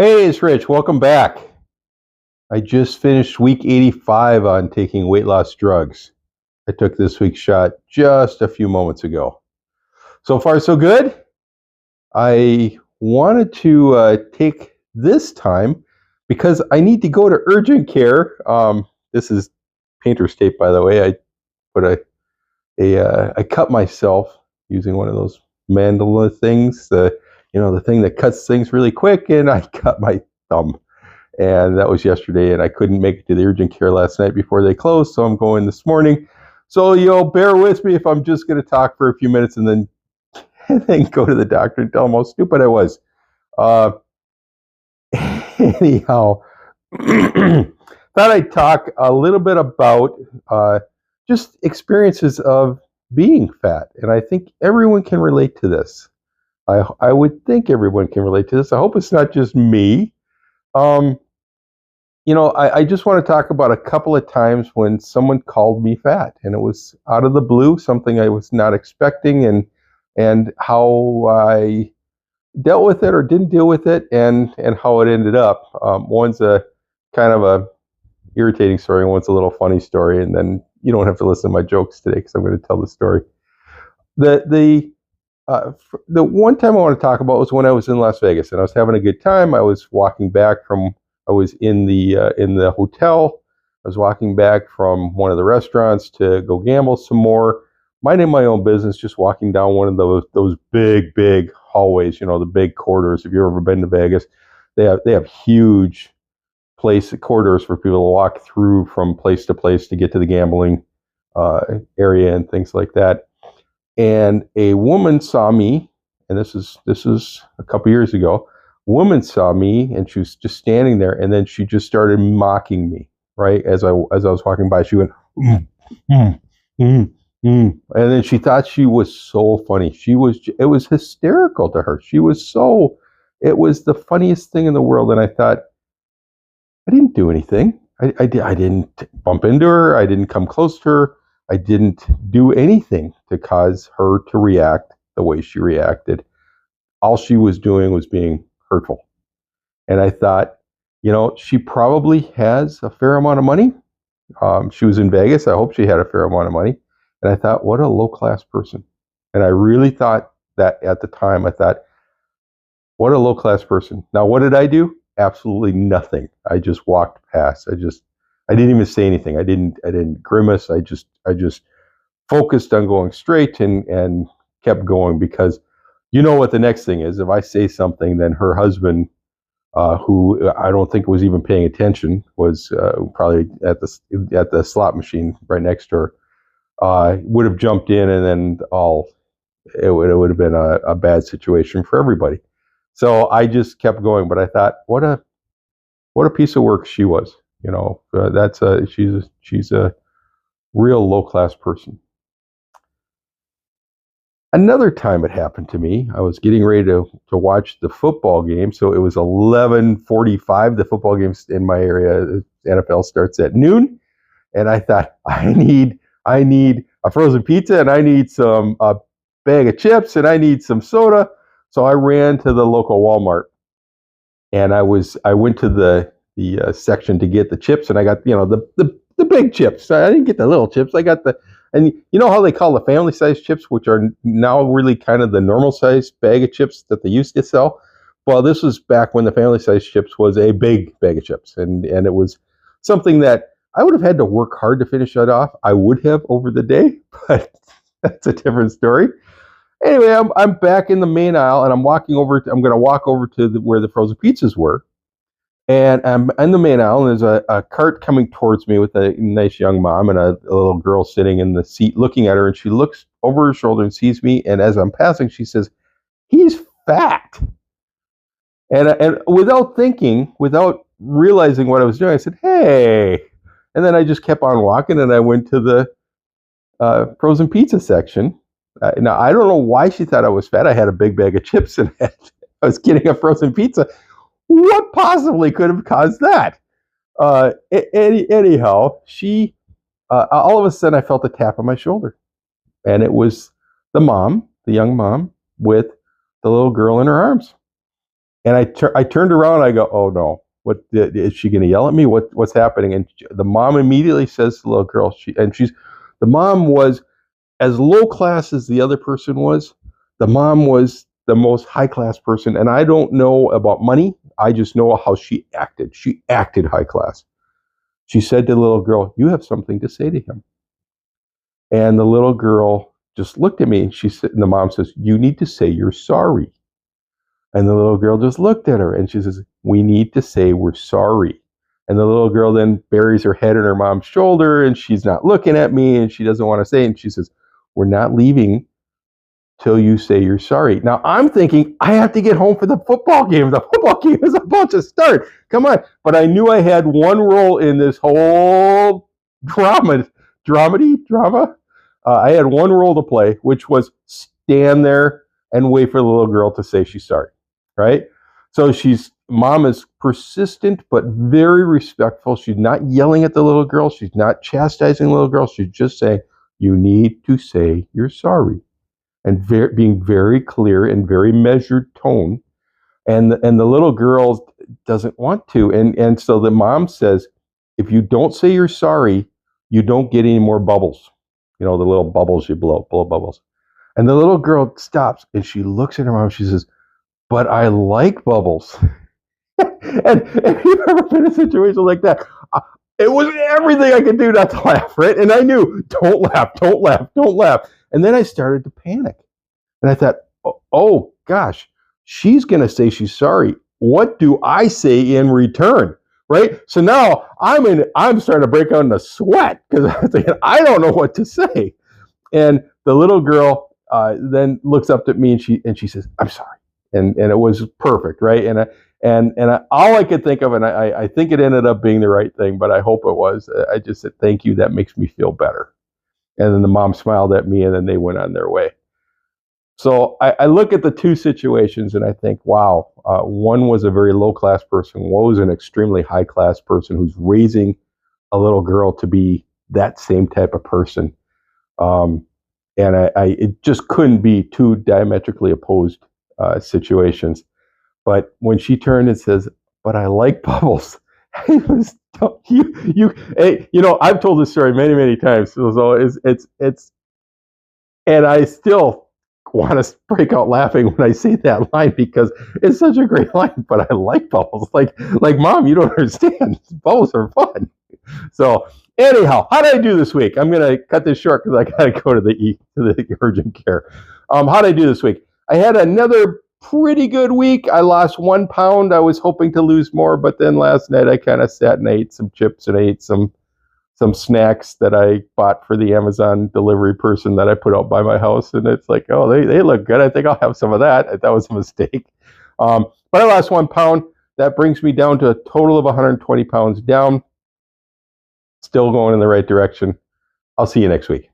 Hey, it's Rich. Welcome back. I just finished week 85 on taking weight loss drugs. I took this week's shot just a few moments ago. So far, so good. I wanted to take this time because I need to go to urgent care. This is painter's tape, by the way. I put I cut myself using one of those mandala things, the thing that cuts things really quick, and I cut my thumb. And that was yesterday, and I couldn't make it to the urgent care last night before they closed, so I'm going this morning. So you'll bear with me if I'm just going to talk for a few minutes and then go to the doctor and tell him how stupid I was. Uh, Anyhow, thought I'd talk a little bit about just experiences of being fat, and I think everyone can relate to this. I would think everyone can relate to this. I hope it's not just me. Um, I just want to talk about a couple of times when someone called me fat, and it was out of the blue, something I was not expecting, and how I dealt with it or didn't deal with it, and how it ended up. One's a kind of a irritating story, and one's a little funny story, and then you don't have to listen to my jokes today because I'm going to tell the story. The one time I want to talk about was when I was in Las Vegas, and I was having a good time. I was walking back from I was in the hotel. I was walking back from one of the restaurants to go gamble some more, minding my own business, just walking down one of those big hallways. The big corridors. If you've ever been to Vegas, they have huge corridors for people to walk through from place to place to get to the gambling area and things like that. And a woman saw me, and this is a couple years ago. Woman saw me, and she was just standing there, and then she just started mocking me. Right as I was walking by, she went, mm, mm, mm, mm. And then she thought she was so funny. It was hysterical to her. It was the funniest thing in the world. And I thought, I didn't do anything. I didn't bump into her. I didn't come close to her. I didn't do anything to cause her to react the way she reacted. All she was doing was being hurtful. And I thought, she probably has a fair amount of money. She was in Vegas. I hope she had a fair amount of money. And I thought, what a low-class person. And I really thought that at the time. I thought, what a low-class person. Now, what did I do? Absolutely nothing. I just walked past. I didn't even say anything. I didn't grimace. I just focused on going straight and kept going, because you know what the next thing is. If I say something, then her husband, who I don't think was even paying attention, was probably at the slot machine right next to her, would have jumped in, and then it would have been a bad situation for everybody. So I just kept going, but I thought, what a piece of work she was. She's a real low class person. Another time it happened to me, I was getting ready to watch the football game. So it was 11:45. The football game in my area, the NFL, starts at noon. And I thought, I need a frozen pizza, and I need some bag of chips, and I need some soda. So I ran to the local Walmart, and I went to the section to get the chips, and I got the big chips. I didn't get the little chips. I got and you know how they call the family size chips, which are now really kind of the normal size bag of chips that they used to sell. Well, this was back when the family size chips was a big bag of chips, and it was something that I would have had to work hard to finish that off. I would have over the day, but that's a different story. Anyway, I'm back in the main aisle, and I'm going to walk over to where the frozen pizzas were. And I'm in the main aisle, and there's a cart coming towards me with a nice young mom and a little girl sitting in the seat looking at her. And she looks over her shoulder and sees me. And as I'm passing, she says, "He's fat." And without thinking, without realizing what I was doing, I said, "Hey." And then I just kept on walking, and I went to the frozen pizza section. Now, I don't know why she thought I was fat. I had a big bag of chips, and I was getting a frozen pizza. What possibly could have caused that? Anyhow, she all of a sudden I felt a tap on my shoulder, and it was the young mom, with the little girl in her arms. And I turned around. I go, oh no, what is she going to yell at me? What's happening? And the mom immediately says to the little girl, the mom was as low class as the other person was. The mom was the most high class person. And I don't know about money. I just know how she acted. She acted high class. She said to the little girl, you have something to say to him. And the little girl just looked at me, and and the mom says, you need to say you're sorry. And the little girl just looked at her, and she says, we need to say we're sorry. And the little girl then buries her head in her mom's shoulder, and she's not looking at me, and she doesn't want to say it. And she says, we're not leaving till you say you're sorry. Now I'm thinking, I have to get home for the football game. The football game is about to start. Come on. But I knew I had one role in this whole drama. I had one role to play, which was stand there and wait for the little girl to say she's sorry, right? So mom is persistent but very respectful. She's not yelling at the little girl. She's not chastising the little girl. She's just saying, you need to say you're sorry, and being very clear and very measured tone. And the little girl doesn't want to, and so the mom says, if you don't say you're sorry, you don't get any more bubbles. The little bubbles you blow bubbles. And the little girl stops, and she looks at her mom. She says, but I like bubbles. And if you've ever been in a situation like that, it was everything I could do not to laugh, right? And I knew, don't laugh, don't laugh, don't laugh. And then I started to panic. And I thought, oh gosh, she's going to say she's sorry. What do I say in return? Right? So now I'm starting to break out in a sweat because I'm thinking, I don't know what to say. And the little girl then looks up at me, and she says, I'm sorry. And it was perfect, right? All I could think of, and I think it ended up being the right thing, but I hope it was, I just said, thank you, that makes me feel better. And then the mom smiled at me, and then they went on their way. So I look at the two situations, and I think, wow, one was a very low-class person, one was an extremely high-class person who's raising a little girl to be that same type of person. And it just couldn't be two diametrically opposed situations. But when she turned and says, but I like bubbles, it was, I've told this story many, many times. So it's, and I still want to break out laughing when I say that line because it's such a great line. But I like bubbles. Like Mom, you don't understand. Bubbles are fun. So anyhow, how did I do this week? I'm going to cut this short because I got to go to the urgent care. How did I do this week? I had another pretty good week. I lost 1 pound. I was hoping to lose more, but then last night I kind of sat and ate some chips and ate some snacks that I bought for the Amazon delivery person that I put out by my house. And it's like, oh, they look good. I think I'll have some of that. That was a mistake. But I lost 1 pound. That brings me down to a total of 120 pounds down. Still going in the right direction. I'll see you next week.